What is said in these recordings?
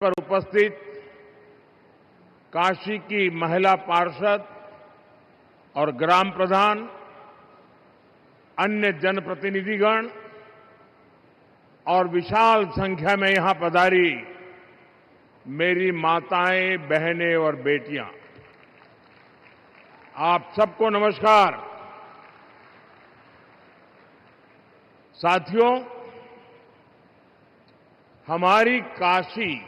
पर उपस्थित काशी की महिला पार्षद और ग्राम प्रधान, अन्य जनप्रतिनिधिगण और विशाल संख्या में यहां पधारी मेरी माताएं, बहनें और बेटियां, आप सबको नमस्कार। साथियों, हमारी काशी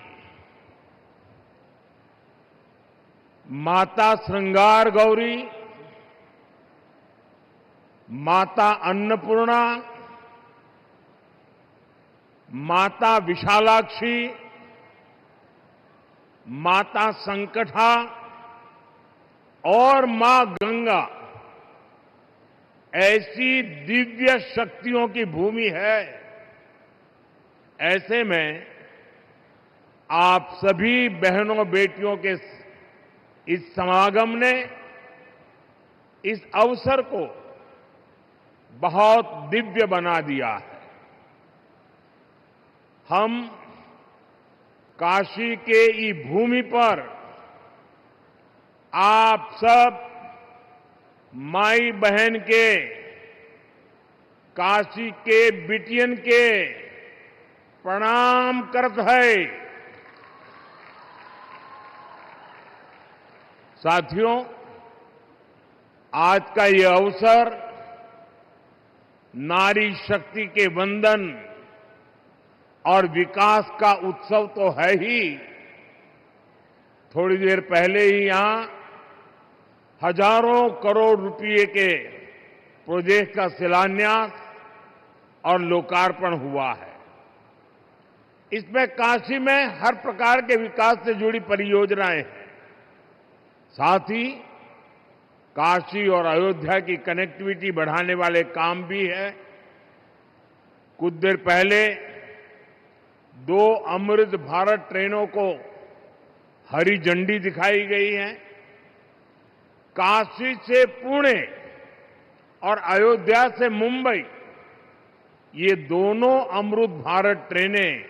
माता श्रृंगार गौरी, माता अन्नपूर्णा, माता विशालाक्षी, माता संकटा और मां गंगा ऐसी दिव्य शक्तियों की भूमि है। ऐसे में आप सभी बहनों बेटियों के इस समागम ने इस अवसर को बहुत दिव्य बना दिया है। हम काशी के ई भूमि पर आप सब माई बहन के, काशी के बिटियन के प्रणाम करत है। साथियों, आज का ये अवसर नारी शक्ति के वंदन और विकास का उत्सव तो है ही। थोड़ी देर पहले ही यहां हजारों करोड़ रुपए के प्रोजेक्ट का शिलान्यास और लोकार्पण हुआ है। इसमें काशी में हर प्रकार के विकास से जुड़ी परियोजनाएं हैं। साथ ही काशी और अयोध्या की कनेक्टिविटी बढ़ाने वाले काम भी है। कुछ देर पहले 2 अमृत भारत ट्रेनों को हरी झंडी दिखाई गई है। काशी से पुणे और अयोध्या से मुंबई, ये दोनों अमृत भारत ट्रेनें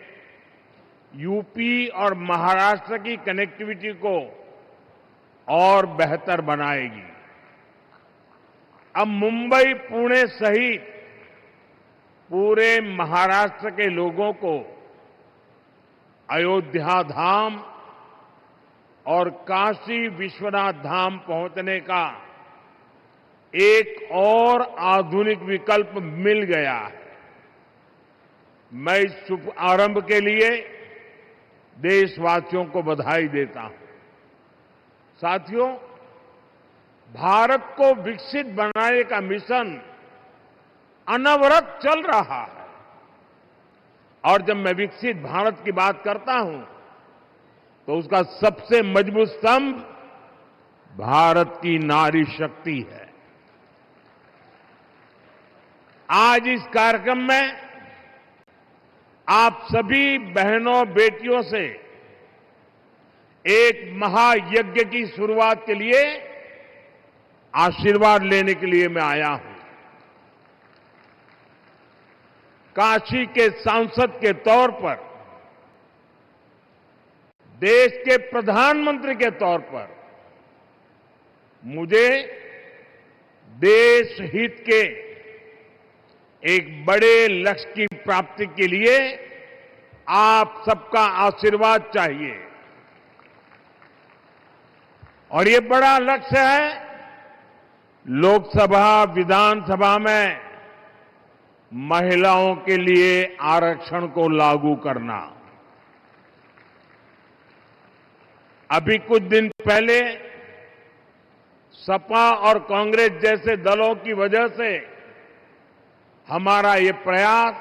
यूपी और महाराष्ट्र की कनेक्टिविटी को और बेहतर बनाएगी। अब मुंबई, पुणे सहित पूरे महाराष्ट्र के लोगों को अयोध्या धाम और काशी विश्वनाथ धाम पहुंचने का एक और आधुनिक विकल्प मिल गया है। मैं इस शुभ आरंभ के लिए देशवासियों को बधाई देता हूं। साथियों, भारत को विकसित बनाने का मिशन अनवरत चल रहा है। और जब मैं विकसित भारत की बात करता हूं तो उसका सबसे मजबूत स्तंभ भारत की नारी शक्ति है। आज इस कार्यक्रम में आप सभी बहनों बेटियों से एक महायज्ञ की शुरुआत के लिए आशीर्वाद लेने के लिए मैं आया हूं। काशी के सांसद के तौर पर, देश के प्रधानमंत्री के तौर पर मुझे देश हित के एक बड़े लक्ष्य की प्राप्ति के लिए आप सबका आशीर्वाद चाहिए। और ये बड़ा लक्ष्य है लोकसभा, विधानसभा में महिलाओं के लिए आरक्षण को लागू करना। अभी कुछ दिन पहले सपा और कांग्रेस जैसे दलों की वजह से हमारा ये प्रयास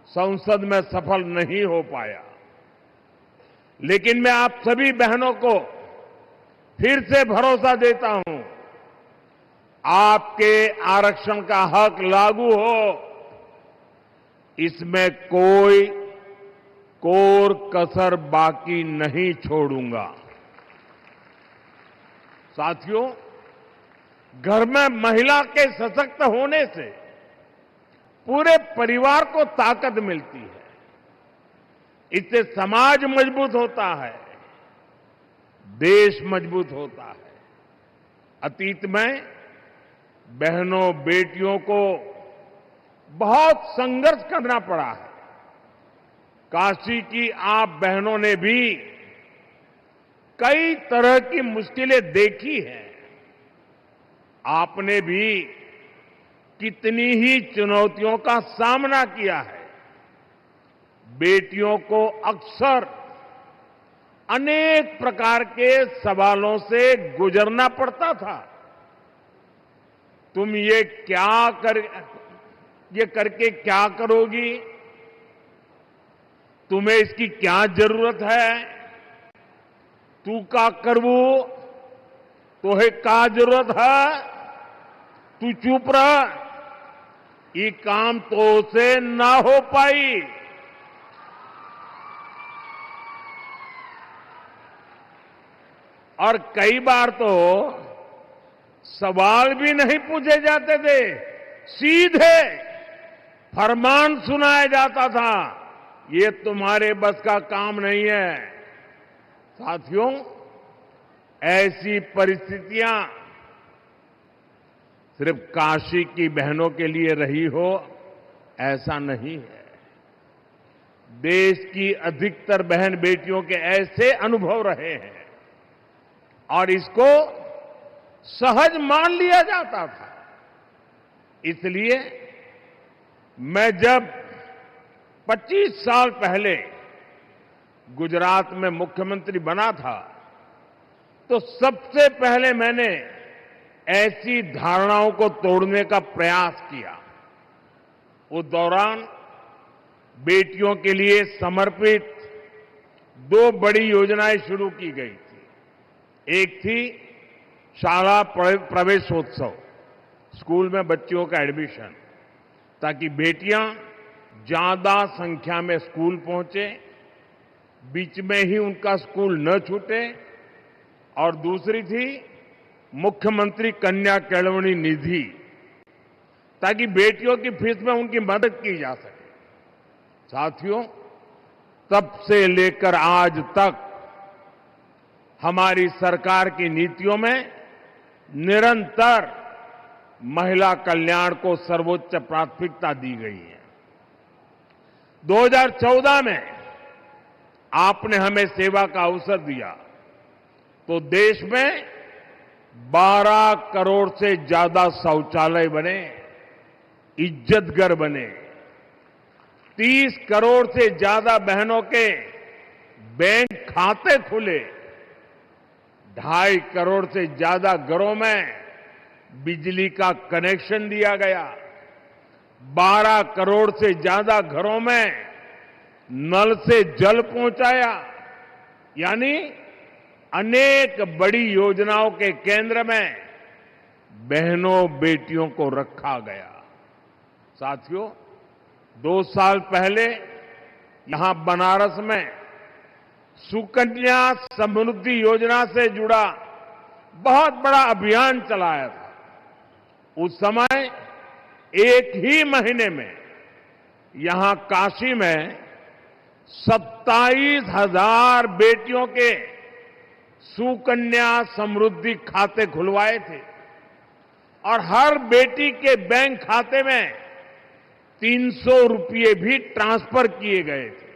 संसद में सफल नहीं हो पाया। लेकिन मैं आप सभी बहनों को फिर से भरोसा देता हूं, आपके आरक्षण का हक लागू हो, इसमें कोई कोर कसर बाकी नहीं छोड़ूंगा। साथियों, घर में महिला के सशक्त होने से पूरे परिवार को ताकत मिलती है। इससे समाज मजबूत होता है, देश मजबूत होता है। अतीत में बहनों बेटियों को बहुत संघर्ष करना पड़ा है। काशी की आप बहनों ने भी कई तरह की मुश्किलें देखी हैं। आपने भी कितनी ही चुनौतियों का सामना किया है। बेटियों को अक्सर अनेक प्रकार के सवालों से गुजरना पड़ता था। तुम ये करके क्या करोगी? तुम्हें इसकी क्या जरूरत है? तू का करवू? तोहे का जरूरत है? तू चुप रह, ये काम तो से ना हो पाई। और कई बार तो सवाल भी नहीं पूछे जाते थे, सीधे फरमान सुनाया जाता था, ये तुम्हारे बस का काम नहीं है। साथियों, ऐसी परिस्थितियां सिर्फ काशी की बहनों के लिए रही हो, ऐसा नहीं है। देश की अधिकतर बहन बेटियों के ऐसे अनुभव रहे हैं और इसको सहज मान लिया जाता था। इसलिए मैं जब 25 साल पहले गुजरात में मुख्यमंत्री बना था, तो सबसे पहले मैंने ऐसी धारणाओं को तोड़ने का प्रयास किया। उस दौरान बेटियों के लिए समर्पित 2 बड़ी योजनाएं शुरू की गई थी। एक थी शाला प्रवेशोत्सव, स्कूल में बच्चियों का एडमिशन, ताकि बेटियां ज्यादा संख्या में स्कूल पहुंचे, बीच में ही उनका स्कूल न छूटे। और दूसरी थी मुख्यमंत्री कन्या केळवणी निधि, ताकि बेटियों की फीस में उनकी मदद की जा सके। साथियों, तब से लेकर आज तक हमारी सरकार की नीतियों में निरंतर महिला कल्याण को सर्वोच्च प्राथमिकता दी गई है। 2014 में आपने हमें सेवा का अवसर दिया तो देश में 12 करोड़ से ज्यादा शौचालय बने, इज्जत घर बने, 30 करोड़ से ज्यादा बहनों के बैंक खाते खुले, 2.5 करोड़ से ज्यादा घरों में बिजली का कनेक्शन दिया गया, 12 करोड़ से ज्यादा घरों में नल से जल पहुंचाया। यानी अनेक बड़ी योजनाओं के केंद्र में बहनों बेटियों को रखा गया। साथियों, 2 साल पहले यहां बनारस में सुकन्या समृद्धि योजना से जुड़ा बहुत बड़ा अभियान चलाया था। उस समय एक ही महीने में यहां काशी में 27,000 बेटियों के सुकन्या समृद्धि खाते खुलवाए थे और हर बेटी के बैंक खाते में 300 रुपये भी ट्रांसफर किए गए थे।